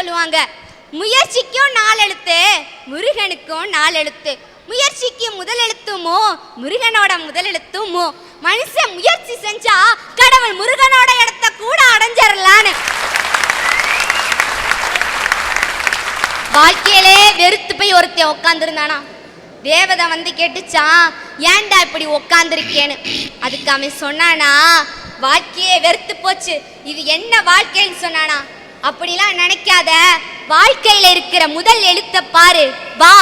சொல்லுவாங்க, முயற்சிக்கும் 4 எழுத்து, முருகனுக்கும் 4 எழுத்து. முயற்சிக்கு முதல் எழுத்துமோ, முருகனோட முதல் எழுத்துமோ. மனுஷன் முயற்சி செஞ்சா கடவுள் முருகனோட இடத்த கூட அடைஞ்சிடலான்னு. வாழ்க்கையிலே வெறுத்து போய் ஒருத்தன் உட்காந்துருந்தானா. தேவதை வந்து கேட்டுச்சான், ஏன்டா இப்படி உட்காந்துருக்கேன்னு. அதுக்கு அவன் சொன்னானா, வாழ்க்கையே வெறுத்து போச்சு, இது என்ன வாழ்க்கைன்னு சொன்னானா. அப்படிலாம் நினைக்காத, வாழ்க்கையில இருக்கிற முதல் எழுத்த பாரு, வா,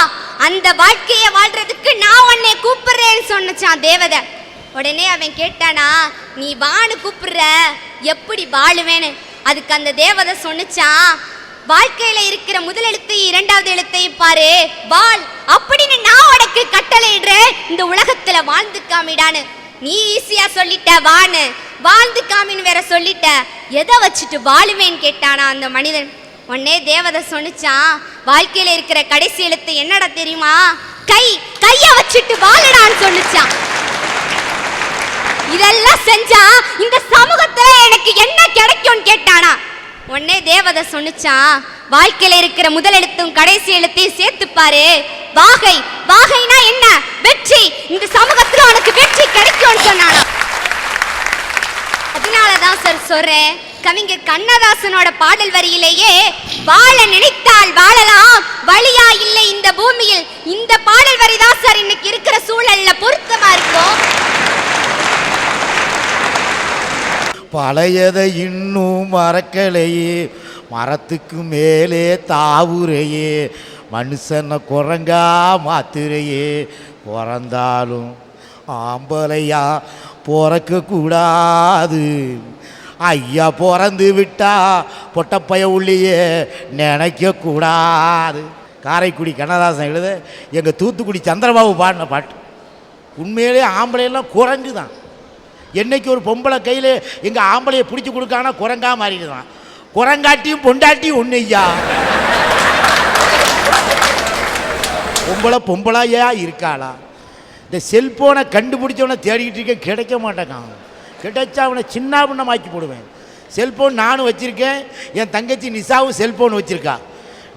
அந்த வாழ்க்கைய வாழ்றதுக்கு நான் உன்னை கூப்பிடுறேன்னு சொன்னச்சான் தேவதை. உடனே அவன் கேட்டானா, நீ வான்னு கூப்பிடுற, எப்படி வாழுவேன்னு. அதுக்கு அந்த தேவதை சொன்னிச்சான், வாழ்க்கையில இருக்கிற முதல் எழுத்து 2வது எழுத்தையும் பாரு, வாழ், அப்படின்னு நான் உனக்கு கட்டளையிடுறேன், இந்த உலகத்துல வாழ்ந்து காமிடான்னு. நீ ஈஸியா சொல்லிட்ட வான்னு, வாழ்ந்து காமின்னு வேற சொல்லிட்ட, எதை வச்சுட்டு வாழுவேன்னு கேட்டானா அந்த மனிதன். உடனே தேவதை சொன்னிச்சான், வாழ்க்கையில இருக்கிற கடைசி எழுத்து என்னடா தெரியுமா, கை, கைய வச்சுட்டு வாழுடான்னு சொன்னிச்சான். இதெல்லாம் செஞ்சா இந்த சமூகத்துல எனக்கு என்ன கிடைக்கும்னு கேட்டானா. உடனே தேவதை சொன்னிச்சான், வாழ்க்கையில இருக்கிற முதல் எழுத்தும் கடைசி எழுத்தையும் சேர்த்து பாரு, வாகை, வாகைனா என்ன, வெற்றி, இந்த சமூகத்துல உனக்கு வெற்றி கிடைக்கும்னு சொன்னானா. அதனாலதான் சார் சொல்றேன், கவிஞர் கண்ணதாசனோட பாடல் வரியிலேயே, வாழ நினைத்தால் வாழலாம், வழியா இல்லை இந்த பூமியில். இந்த பாடல் வரி தான் சார் இன்னைக்கு இருக்கிற சூழல்ல பொருத்தமா இருக்கும். பழையதை இன்னும் மறக்கலையே, மரத்துக்கு மேலே தாவுரையே, மனுஷனை குரங்கா மாத்துறையே, பிறந்தாலும் ஆம்பளையா பிறக்க கூடாது, ஐயா பிறந்து விட்டா பொட்டப்பைய உள்ளேயே நினைக்க கூடாது. காரைக்குடி கண்ணதாசன் எழுத எங்கள் தூத்துக்குடி சந்திரபாபு பாடின பாட்டு. உண்மையிலே ஆம்பளையெல்லாம் குரங்கு தான். என்னைக்கு ஒரு பொம்பளை கையில் எங்கள் ஆம்பளையை பிடிச்சி கொடுக்கானா குரங்கா மாறிடுதான். குரங்காட்டியும் பொண்டாட்டியும் ஒன்று ஐயா. பொம்பளையா இருக்காளா? இந்த செல்ஃபோனை கண்டுபிடிச்சவனை தேடிக்கிட்டு இருக்கேன், கிடைக்க மாட்டேங்கான். கிடைச்சா அவனை சின்ன பின்னமாக்கி போடுவேன். செல்ஃபோன் நானும் வச்சுருக்கேன், என் தங்கச்சி நிசாவும் செல்ஃபோன் வச்சுருக்கா.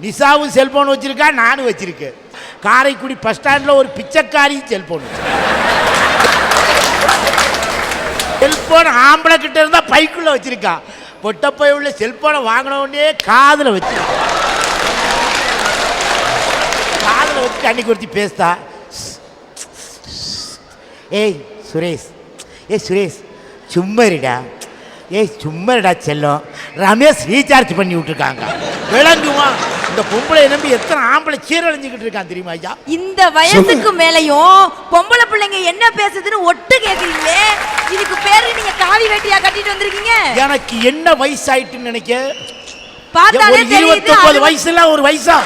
நிசாவும் செல்ஃபோன் வச்சுருக்கா, நானும் வச்சுருக்கேன். காரைக்குடி பஸ் ஸ்டாண்டில் ஒரு பிச்சைக்காரி செல்ஃபோன் செல்ஃபோன் ஆம்பளை கிட்ட இருந்தால் பைக்குள்ளே வச்சுருக்கா. பொட்டப்பை உள்ள செல்ஃபோனை வாங்கினோடனே காதில் வச்சு அன்னைக்கு ஒருத்தி பேசுதா, ஏய் சுரேஷ், சுரேஷ் சும்மரிடா, சும்மரிடா செல்லம், ரமேஷ் ரீசார்ஜ் பண்ணி விட்டுருக்காங்க. விளங்குமா? இந்த பொம்பளை நம்பி எத்தனை ஆம்பளை சீரழிஞ்சுக்கிட்டு இருக்கான் தெரியுமா ஐயா? இந்த வயசுக்கு மேலையும் பொம்பளை பிள்ளைங்க என்ன பேசுதுன்னு ஒட்டு கேட்குறீங்களே, இதுக்கு பேரு நீங்க காவி வேட்டியா கட்டிட்டு வந்திருக்கீங்க? எனக்கு என்ன வயசாயிட்டுன்னு நினைக்க, பார்த்தாலே தெரியுது. 29 வயசுல ஒரு வயசா?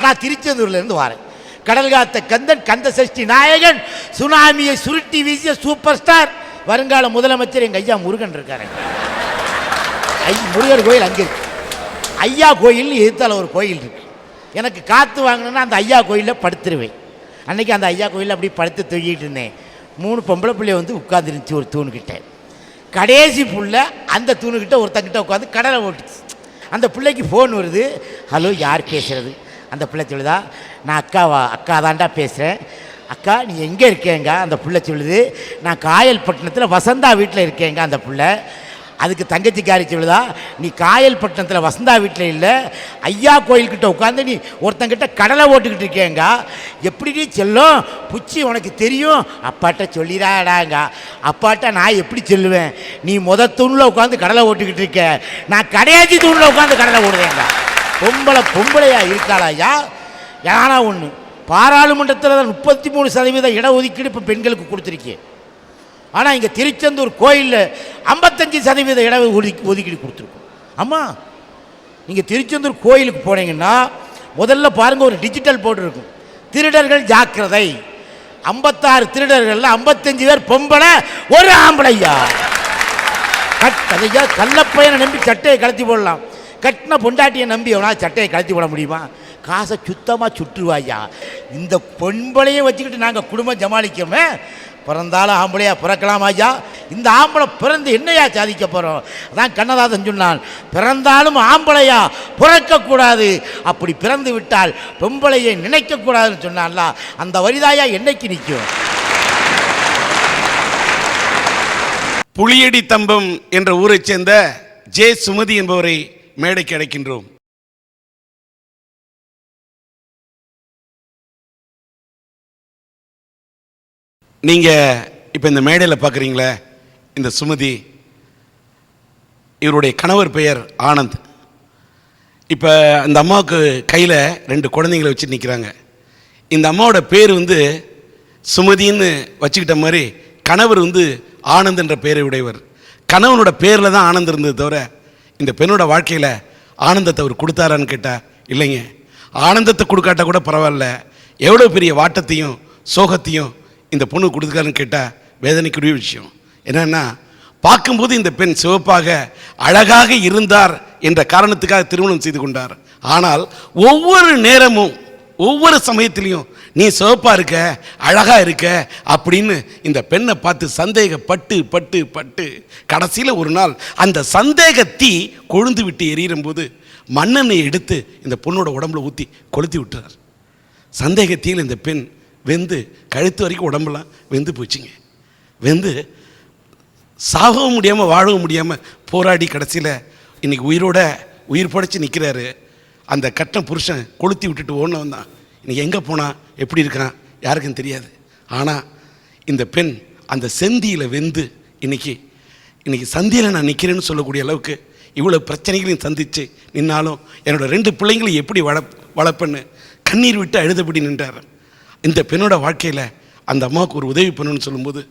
நான் திருச்செந்தூர்ல இருந்து வரேன். கடல் காத்த கந்தன், கந்த சஷ்டி நாயகன், சுனாமியை சுருட்டி வீசிய சூப்பர் ஸ்டார், வருங்கால முதலமைச்சர் எங்க ஐயா முருகன் இருக்காரு. முருகர் கோயில் அங்கே இருக்கு. ஐயா கோயில் எதிர்த்தால ஒரு கோயில் இருக்கு. எனக்கு காற்று வாங்கினேன்னா அந்த ஐயா கோயிலில் படுத்துருவேன். அன்னைக்கு அந்த ஐயா கோயிலில் அப்படி படுத்து தூக்கிட்டு இருந்தேன். 3 பொம்பளை பிள்ளைய வந்து உட்காந்துருந்துச்சு ஒரு தூணுக்கிட்ட. கடைசி புள்ள அந்த தூணுக்கிட்ட ஒருத்தங்கிட்ட உட்காந்து கடலை ஓட்டுச்சு. அந்த பிள்ளைக்கு ஃபோன் வருது. ஹலோ, யார் பேசுகிறது? அந்த பிள்ளை சொல்லுதா, நான் அக்கா தாண்டா பேசுகிறேன். அக்கா நீ எங்கே இருக்கேங்க? அந்த பிள்ளை சொல்லுது, நான் காயல்பட்டினத்தில் வசந்தா வீட்டில் இருக்கேங்க. அந்த பிள்ளை அதுக்கு தங்கச்சிக்காரி சொல்லுதா, நீ காயல்பட்டினத்தில் வசந்தா வீட்டில் இல்லை, ஐயா கோயில்கிட்ட உட்காந்து நீ ஒருத்தங்கிட்ட கடலை ஓட்டுக்கிட்டு இருக்கேங்க. எப்படி நீ செல்லும் புச்சி உனக்கு தெரியும்? அப்பாட்ட சொல்லிடாடாங்க. அப்பாட்ட நான் எப்படி சொல்லுவேன்? நீ தூணில் உட்காந்து கடலை ஓட்டுக்கிட்டு இருக்க, நான் கடையாச்சி தூணில் உட்காந்து கடலை ஓடுவேங்க. பொம்பளையா இருக்காளாயா? ஏன்னா ஒன்று, பாராளுமன்றத்தில் 33% இடஒதுக்கீடு இப்போ பெண்களுக்கு கொடுத்துருக்கேன். ஆனால் இங்கே திருச்செந்தூர் கோயிலில் 55% இட ஒதுக்கீடு கொடுத்துருக்கோம். அம்மா, நீங்கள் திருச்செந்தூர் கோயிலுக்கு போனீங்கன்னா முதல்ல பாருங்கள், ஒரு டிஜிட்டல் போர்டு இருக்கும், திருடர்கள் ஜாக்கிரதை. 56 திருடர்கள் 55 பேர் பொம்பளை, ஒரு ஆம்பளையா. அதையா கள்ளப்பையனை நம்பி சட்டையை கலத்தி போடலாம், கட்டின பொண்டாட்டியை நம்பி எவனா சட்டையை கலத்தி போட முடியுமா? காசை சுத்தமாக சுற்றுவாயா. இந்த பொம்பளையும் வச்சுக்கிட்டு நாங்கள் குடும்பம் சமாளிக்கோமே. பிறந்தாலும் ஆம்பளையா பிறக்கலாம் ஐயா. இந்த ஆம்பளை பிறந்து என்னையா சாதிக்க போகிறோம்? அதான் கண்ணதாசன் சொன்னான், பிறந்தாலும் ஆம்பளையா பிறக்கக்கூடாது, அப்படி பிறந்து விட்டால் பொம்பளையை நினைக்கக்கூடாதுன்னு சொன்னான்ல, அந்த வரிதாயா என்னைக்கு நிற்கும்? புளியடி தம்பம் என்ற ஊரைச் சேர்ந்த ஜே சுமதி என்பவரை மேடைக்கு அழைக்கின்றோம். நீங்கள் இப்போ இந்த மேடையில் பார்க்குறீங்களே, இந்த சுமதி, இவருடைய கணவர் பெயர் ஆனந்த். இப்போ அந்த அம்மாவுக்கு கையில் 2 குழந்தைங்களை வச்சு நிற்கிறாங்க. இந்த அம்மாவோட பேர் சுமதின்னு வச்சுக்கிட்ட மாதிரி கணவர் ஆனந்த் என்ற பெயரை உடையவர். கணவனோட பேரில் தான் ஆனந்த் இருந்தது தவிர இந்த பெண்ணோட வாழ்க்கையில் ஆனந்தத்தை அவர் கொடுத்தாரான்னு கேட்டால் இல்லைங்க. ஆனந்தத்தை கொடுக்காட்டா கூட பரவாயில்ல, எவ்வளோ பெரிய வாட்டத்தையும் சோகத்தையும் இந்த பொண்ணு கொடுத்துக்காருன்னு கேட்டால் வேதனைக்குரிய விஷயம். என்னன்னா, பார்க்கும்போது இந்த பெண் சிவப்பாக அழகாக இருந்தார் என்ற காரணத்துக்காக திருமணம் செய்து கொண்டார். ஆனால் ஒவ்வொரு நேரமும் ஒவ்வொரு சமயத்திலையும் நீ சிவப்பா இருக்க, அழகா இருக்க அப்படின்னு இந்த பெண்ணை பார்த்து சந்தேகப்பட்டு பட்டு பட்டு கடைசியில் ஒரு நாள் அந்த சந்தேக தீ கொழுந்து விட்டு எரியும் போது மண்ணெண்ணெயை எடுத்து இந்த பொண்ணோட உடம்புல ஊற்றி கொளுத்தி விட்டுறார். சந்தேக தீயில் இந்த பெண் வெந்து கழுத்து வரைக்கும் உடம்பெல்லாம் வெந்து போச்சுங்க. வெந்து சாகவும் முடியாமல் வாழவும் முடியாமல் போராடி கடைசியில் இன்றைக்கி உயிர் படைச்சி நிற்கிறாரு. அந்த கட்ட புருஷன் கொளுத்தி விட்டுட்டு ஓடினவன் தான் இன்றைக்கி எங்கே போனால் எப்படி இருக்கான் யாருக்கும் தெரியாது. ஆனால் இந்த பெண் அந்த செந்தியில் வெந்து இன்றைக்கி சந்தியில் நான் நிற்கிறேன்னு சொல்லக்கூடிய அளவுக்கு இவ்வளோ பிரச்சனைகளையும் சந்தித்து நின்னாலும் என்னோடய 2 பிள்ளைங்களையும் எப்படி வளர்ப்பேன்னு கண்ணீர் விட்டு அழுதபடி நின்றார். இந்த பெண்ணோட வாழ்க்கையில் அந்த அம்மாவுக்கு ஒரு உதவி பண்ணணும்னு சொல்லும்போது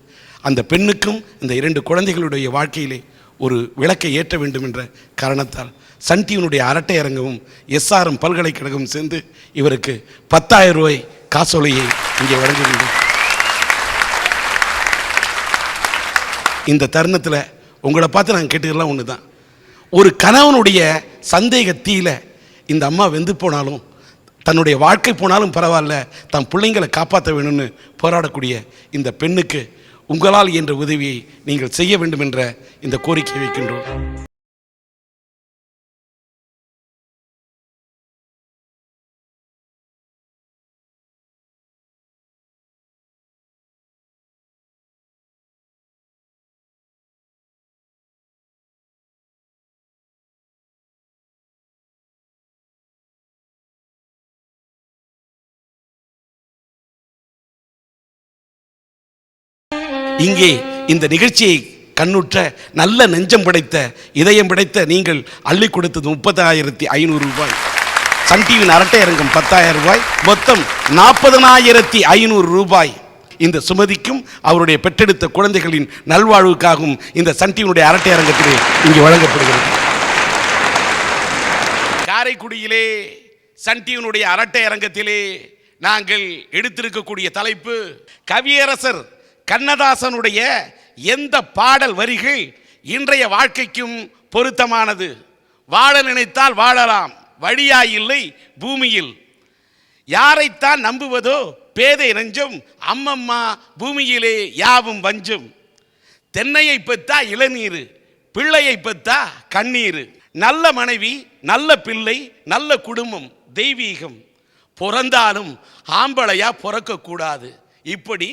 அந்த பெண்ணுக்கும் இந்த 2 குழந்தைகளுடைய வாழ்க்கையிலே ஒரு விளக்கை ஏற்ற வேண்டும் என்ற காரணத்தால் சன் டிவியினுடைய அரட்டை அரங்கமும் SRM பல்கலைக்கழகமும் சேர்ந்து இவருக்கு 10,000 ரூபாய் காசோலையை இங்கே வழங்குகின்றோம். இந்த தருணத்தில் உங்களை பார்த்து நாங்கள் கேட்டுக்கலாம் ஒன்று தான், ஒரு கணவனுடைய சந்தேக தீயில இந்த அம்மா வெந்து போனாலும் தன்னுடைய வாழ்க்கை போனாலும் பரவாயில்ல, தன் பிள்ளைங்களை காப்பாற்ற வேணும்னு போராடக்கூடிய இந்த பெண்ணுக்கு உங்களால் என்ற உதவியை நீங்கள் செய்ய வேண்டும் என்ற இந்த கோரிக்கை வைக்கின்றோம். இங்கே இந்த நிகழ்ச்சியை கண்ணுற்ற நல்ல நெஞ்சம் படைத்த இதயம் படைத்த நீங்கள் அள்ளி கொடுத்தது 30,500 ரூபாய். சன் டிவியின் அரட்டை அரங்கம் 10,000 ரூபாய், மொத்தம் 40,500 ரூபாய் இந்த சுமதிக்கும் அவருடைய பெற்றெடுத்த குழந்தைகளின் நல்வாழ்வுக்காகவும் இந்த சன் டிவியினுடைய அரட்டை அரங்கத்திலே இங்கே வழங்கப்படுகிறது. காரைக்குடியிலே சன் டிவியினுடைய அரட்டை அரங்கத்திலே நாங்கள் எடுத்திருக்கக்கூடிய தலைப்பு, கவியரசர் கண்ணதாசனுடைய எந்த பாடல் வரிகள் இன்றைய வாழ்க்கைக்கும் பொருத்தமானது? வாழ நினைத்தால் வாழலாம், வழியாயில்லை பூமியில். யாரைத்தான் நம்புவதோ பேதை நெஞ்சம், அம்மம்மா பூமியிலே யாவும் வஞ்சும். தென்னையை பெத்தா இளநீர், பிள்ளையை பெத்தா கண்ணீர். நல்ல மனைவி, நல்ல பிள்ளை, நல்ல குடும்பம் தெய்வீகம். பிறந்தாலும் ஆம்பளையா பிறக்கக்கூடாது. இப்படி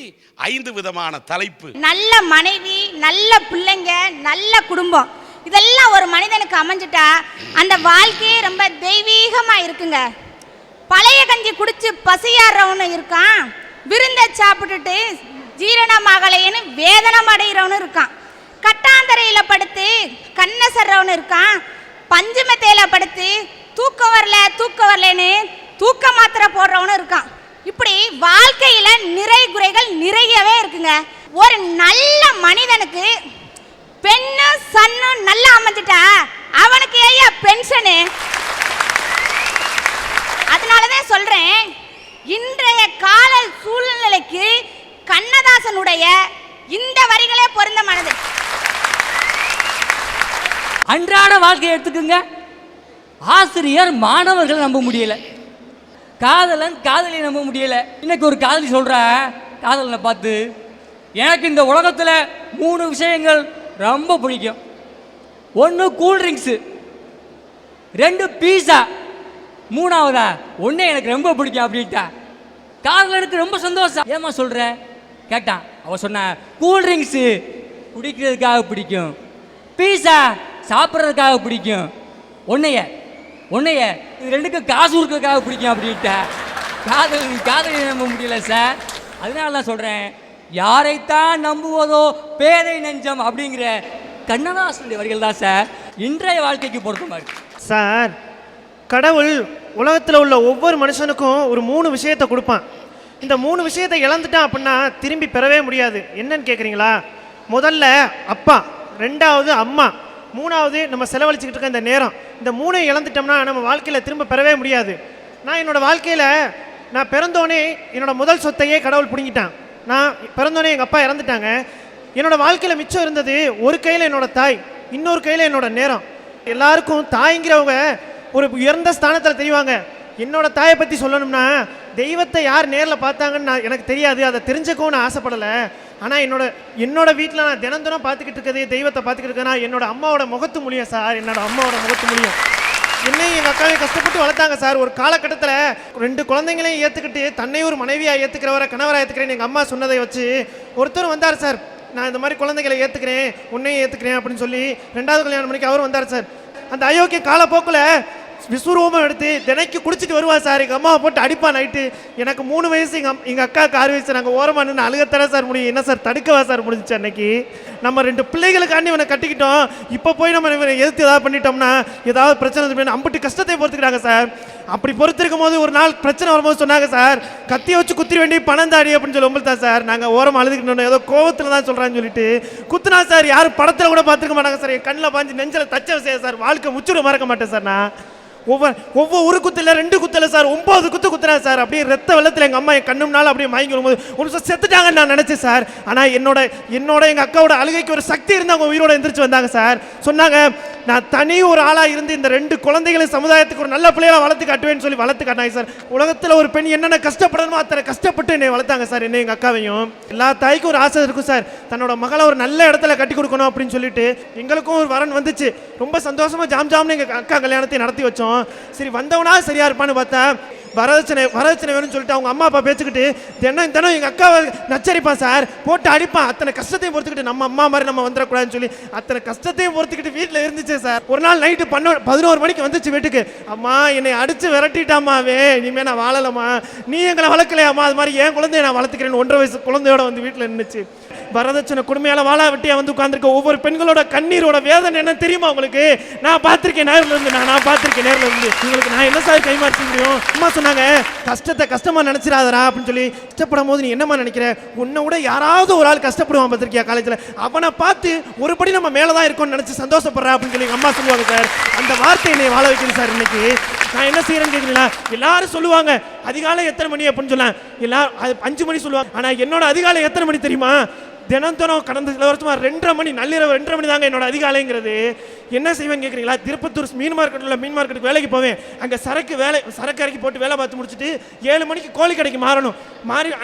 5 விதமான தலைப்பு. நல்ல மனைவி, நல்ல பிள்ளைங்க, நல்ல குடும்பம், இதெல்லாம் ஒரு மனிதனுக்கு அமைஞ்சிட்டா அந்த வாழ்க்கையே ரொம்ப தெய்வீகமா இருக்குங்க. பழைய கஞ்சி குடிச்சு பசியாடுறவனு இருக்கான், விருந்த சாப்பிட்டுட்டு ஜீரணமாகலைன்னு வேதனம் அடைகிறவனு இருக்கான், கட்டாந்தரையில படுத்து கண்ணை சர்றவனு இருக்கான், பஞ்சு மெத்தையில படுத்து தூக்கம் வரலன்னு தூக்க மாத்திரை போடுறவனு இருக்கான். இப்படி வாழ்க்கையில நிறை குறைகள் நிறையவே இருக்குங்க. ஒரு நல்ல மனிதனுக்கு பெண்ணு சன்னு நல்லா அமைஞ்சிட்டா அவனுக்கு ஏயா பென்ஷனு? அதனாலதான் சொல்றேன், இன்றைய கால சூழ்நிலைக்கு கண்ணதாசனுடைய இந்த வரிகளே பொருந்தமானது. அன்றாட வாழ்க்கையை எடுத்துக்குங்க. ஆசிரியர் மாணவர்கள் நம்ப முடியல, காதலன் காதலியை நம்ப முடியல. இன்னைக்கு ஒரு காதலி சொல்ற காதலனை பார்த்து, எனக்கு இந்த உலகத்தில் 3 விஷயங்கள் ரொம்ப பிடிக்கும். 1 கூல்ட்ரிங்க்ஸு, 2 பீஸா, 3வதா ஒன்று எனக்கு ரொம்ப பிடிக்கும் அப்படின்ட்டா. காதலனுக்கு ரொம்ப சந்தோஷம். ஏமா சொல்கிற கேட்டான். அவள் சொன்ன கூல்ட்ரிங்க்ஸு குடிக்கிறதுக்காக பிடிக்கும், பீஸா சாப்பிட்றதுக்காக பிடிக்கும், உன்னைய இது 2க்கும் காசு கொடுக்கறதுக்காக பிடிக்கும் அப்படின்ட்டா. காதலை நம்ப முடியல சார். அதனால தான் சொல்கிறேன், யாரைத்தான் நம்புவதோ பேதை நெஞ்சம் அப்படிங்கிற கண்ணதாசனுடைய வரிகள் தான் சார் இன்றைய வாழ்க்கைக்கு பொருத்தமாக இருக்கு. சார், கடவுள் உலகத்தில் உள்ள ஒவ்வொரு மனுஷனுக்கும் ஒரு 3 விஷயத்தை கொடுப்பான். இந்த 3 விஷயத்தை இழந்துட்டான் அப்படின்னா திரும்பி பெறவே முடியாது. என்னன்னு கேட்குறீங்களா? முதல்ல அப்பா, 2வது அம்மா, 3வது நம்ம செலவழிச்சுக்கிட்டு இருக்க இந்த நேரம். இந்த 3ஐயும் இழந்துட்டோம்னா நம்ம வாழ்க்கையில் திரும்ப பெறவே முடியாது. நான் என்னோடய வாழ்க்கையில் நான் பிறந்தோடனே என்னோடய முதல் சொத்தையே கடவுள் பிடுங்கிட்டான். நான் பிறந்தோடனே எங்கள் அப்பா இறந்துட்டாங்க. என்னோடய வாழ்க்கையில் மிச்சம் இருந்தது ஒரு கையில் என்னோடய தாய், இன்னொரு கையில் என்னோடய நேரம். எல்லாருக்கும் தாய்ங்கிறவங்க ஒரு உயர்ந்த ஸ்தானத்தில் தெரிவாங்க. என்னோட தாயை பற்றி சொல்லணும்னா, தெய்வத்தை யார் நேரில் பார்த்தாங்கன்னு எனக்கு தெரியாது, அதை தெரிஞ்சுக்கவும் நான் ஆசைப்படலை. ஆனால் என்னோட வீட்டில் நான் தினம் பார்த்துக்கிட்டு இருக்கிறதே தெய்வத்தை பார்த்துக்கிட்டு இருக்கேன்னா என்னோட அம்மாவோட முகத்து முடியும் சார். என்னோட அம்மாவோட முகத்து முடியும். என்னையும் எங்கள் அக்காவையும் கஷ்டப்பட்டு வளர்த்தாங்க சார். ஒரு காலகட்டத்தில் 2 குழந்தைங்களையும் ஏற்றுக்கிட்டு தன்னை ஒரு மனைவியாக ஏற்றுக்கிறவரை கணவராக ஏற்றுக்கிறேன்னு எங்கள் அம்மா சொன்னதை வச்சு ஒருத்தர் வந்தார் சார். நான் இந்த மாதிரி குழந்தைகளை ஏற்றுக்கிறேன், உன்னையும் ஏற்றுக்கிறேன் அப்படின்னு சொல்லி 2வது கல்யாணம் பண்ணிக்கு அவரும் வந்தார் சார். அந்த அயோக்கிய காலப்போக்கில் விஸ்வரூபம் எடுத்து தினைக்கு குடிச்சிட்டு வருவா சார். எங்கள் அம்மாவை போட்டு அடிப்பா நைட்டு. எனக்கு 3 வயசு, எங்கள் அக்காவுக்கு 6 வயசு. நாங்கள் ஓரமாக நின்று அழுகத்தர சார் முடியும். என்ன சார் தடுக்கவா சார் முடிஞ்சிச்சு? அன்னைக்கு நம்ம 2 பிள்ளைகளுக்காண்டி இவனை கட்டிக்கிட்டோம். இப்போ போய் நம்ம இவனை எதிர்த்து ஏதாவது பண்ணிட்டோம்னா ஏதாவது பிரச்சனை அம்பிட்டு கஷ்டத்தை பொறுத்துக்கிறாங்க சார். அப்படி பொறுத்திருக்கும் போது ஒரு நாள் பிரச்சனை வரும்போது சொன்னாங்க சார், கத்தியை வச்சு குத்திர வேண்டிய பணம் தாடி அப்படின்னு சொல்லி உங்கள்தா சார். நாங்கள் ஓரமாக அழுதுக்கிட்டோம், ஏதோ கோவத்தில் தான் சொல்கிறான்னு சொல்லிட்டு குத்துனா சார். யாரும் படத்தில் கூட பார்த்துருக்க மாட்டாங்க சார். என் கண்ணில் பாஞ்சு நெஞ்சில் தச்ச விஷயம் சார். வாழ்க்கை முச்சுட மறக்க மாட்டேன் சார். நான் ஒவ்வொரு குத்துல 2 குத்துல சார் 9 குத்து குத்துறா சார். அப்படியே ரத்த வெள்ளத்தில் எங்கள் அம்மா என் கண்ணுனால அப்படியே மயங்கி வரும்போது ஒரு நிமிஷம் செத்துட்டாங்கன்னு நான் நினச்சேன் சார். ஆனால் என்னோட எங்கள் அக்காவோட அழுகைக்கு ஒரு சக்தி இருந்து அவங்க உயிரோட எந்திரிச்சு வந்தாங்க சார். சொன்னாங்க, நான் தனி ஒரு ஆளாக இருந்து இந்த 2 குழந்தைகளை சமுதாயத்துக்கு ஒரு நல்ல பிள்ளைகளை வளர்த்து காட்டுவேன்னு சொல்லி வளர்த்து காட்டினாங்க சார். உலகத்தில் ஒரு பெண் என்னென்ன கஷ்டப்படணுமோ அத்தனை கஷ்டப்பட்டு என்னை வளர்த்தாங்க சார். என்ன எங்கள் அக்காவையும். எல்லா தாய்க்கும் ஒரு ஆசை இருக்கும் சார், தன்னோட மகளை ஒரு நல்ல இடத்துல கட்டி கொடுக்கணும் அப்படின்னு சொல்லிட்டு. எங்களுக்கும் ஒரு வரன் வந்துச்சு. ரொம்ப சந்தோஷமா ஜாம்னு எங்கள் அக்கா கல்யாணத்தை நடத்தி வச்சோம். சரி, வந்தவனா சரியா இருப்பான்னு பார்த்தா வரதட்சணை வேணும்னு சொல்லிட்டு அவங்க அம்மா அப்பா பேச்சுக்கிட்டு தினம் எங்கள் அக்காவை நச்சரிப்பான் சார், போட்டு அடிப்பான். அத்தனை கஷ்டத்தையும் பொறுத்துக்கிட்டு நம்ம அம்மா மாதிரி நம்ம வந்துடக்கூடாதுன்னு சொல்லி அத்தனை கஷ்டத்தையும் பொறுத்துக்கிட்டு வீட்டில் இருந்துச்சு சார். ஒரு நாள் நைட்டு 11 மணிக்கு வந்துச்சு வீட்டுக்கு. அம்மா என்னை அடிச்சு விரட்டிட்டாமாவே, இனிமேல் நான் வாழலாமா, நீ எங்களை வளர்க்கலையாம்மா, அது மாதிரி என் குழந்தைய நான் வளர்த்துக்கிறேன்னு 1.5 வயசு குழந்தையோட வந்து வீட்டில் இருந்துச்சு. வரதட்சணை கொடுமையால வாழா வெட்டியா வந்து உட்கார்ந்துருக்க ஒவ்வொரு பெண்களோட கண்ணீரோட வேதனை என்ன தெரியுமா உங்களுக்கு? நான் பார்த்திருக்கேன் நேரில் இருந்து. நான் பார்த்திருக்கேன் நேரில் இருந்து. உங்களுக்கு நான் என்ன சார் கைமாற்ற முடியும்? அம்மா சொன்னாங்க, கஷ்டத்தை கஷ்டமா நினைச்சிடாதரா அப்படின்னு சொல்லி. கஷ்டப்படும் போது நீ என்னமா நினைக்கிற? உன்னை விட யாராவது ஒரு ஆள் கஷ்டப்படுவான் பார்த்திருக்கியா காலேஜில், அவனை பார்த்து ஒருபடி நம்ம மேலே தான் இருக்கோம்னு நினைச்சு சந்தோஷப்படுறா அப்படின்னு சொல்லி அம்மா சொல்லுவாங்க சார். அந்த வார்த்தை என்னை வாழ வைக்கணும் சார். இன்னைக்கு நான் என்ன செய்யறேன்னு கேட்குறீங்களா? எல்லாரும் சொல்லுவாங்க அதிகாலை எத்தனை மணி அப்படின்னு சொல்லலாம். எல்லாரும் 5 மணி சொல்லுவாங்க. ஆனால் என்னோட அதிகாலை எத்தனை மணி தெரியுமா? தினம் கடந்த சில வருஷமா 2:30 மணி, நள்ளிரவு 2:30 மணி தாங்க என்னோட அதிகாலைங்கிறது. என்ன செய்வேன்னு கேட்குறீங்களா? திருப்பத்தூர் மீன் மார்க்கெட்டுக்கு வேலைக்கு போவேன். அங்கே சரக்கு இறக்கி போட்டு வேலை பார்த்து முடிச்சுட்டு 7 மணிக்கு கோழி கடைக்கு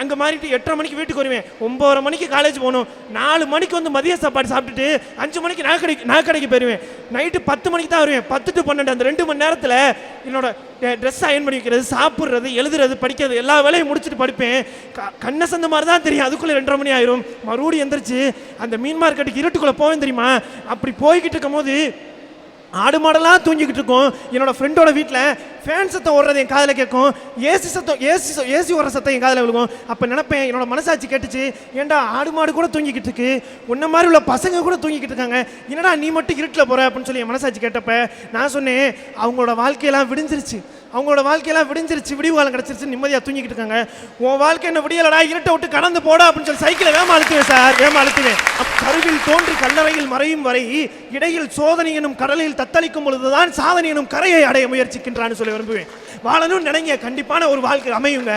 அங்கே மாறிட்டு 8:30 மணிக்கு வீட்டுக்கு வருவேன். 9:30 மணிக்கு காலேஜ் போகணும். 4 மணிக்கு வந்து மதிய சாப்பாடு சாப்பிட்டுட்டு 5 மணிக்கு நகைக்கடைக்கு போயிடுவேன். நைட்டு 10 மணிக்கு தான் வருவேன். 10 to 12 அந்த 2 மணி நேரத்தில் என்னோட ட்ரெஸ் அயன் பண்ணி வைக்கிறது, சாப்பிட்றது, எழுதுறது, படிக்கிறது எல்லா வேலையும் முடிச்சுட்டு படிப்பேன். கண்ணை சந்த மாதிரி தான் தெரியும். அதுக்குள்ளே 2:30 மணி ஆயிரும். மறுபடியும் எந்திரிச்சு அந்த மீன் மார்க்கெட்டுக்கு இருட்டுக்குள்ளே போவேன் தெரியுமா? அப்படி போய்கிட்டு இருக்கும் போது ஆடு மாடெல்லாம் தூங்கிக்கிட்டு இருக்கும். என்னோட ஃப்ரெண்டோட வீட்டில் ஃபேன் சத்தம் ஓடுறது என் காதில் கேட்கும். ஏசி ஓடுற சத்தம் என் காதில் விழுகும். அப்போ நினைப்பேன், என்னோட மனசாட்சி கேட்டுச்சு, ஏன்டா ஆடு மாடு கூட தூங்கிக்கிட்டு இருக்கு, உன்ன மாதிரி உள்ள பசங்க கூட தூங்கிக்கிட்டு இருக்காங்க, என்னடா நீ மட்டும் இருட்டில் போகிற அப்படின்னு சொல்லி என் மனசாட்சி கேட்டப்ப நான் சொன்னேன், அவங்களோட வாழ்க்கையெல்லாம் விடிஞ்சிருச்சு, விடிவு காலம் கிடச்சிருச்சு, நிம்மதியாக தூங்கிக்கிட்டு இருக்காங்க. உன் வாழ்க்கை என்ன விடியலடா, இருட்டை விட்டு கடந்து போடா அப்படின்னு சொல்லி சைக்கிளை வேமா அழுத்துவேன். கருவில் தோன்றி கல்லறையில் மறையும் வரை இடையில் சோதனை எனும் கடலில் தத்தளிக்கும் பொழுதுதான் சாதனை எனும் கரையை அடைய முயற்சிக்கின்றான்னு சொல்லி விரும்புவேன். வாழணும்னு நினைங்க, கண்டிப்பான ஒரு வாழ்க்கை அமையுங்க.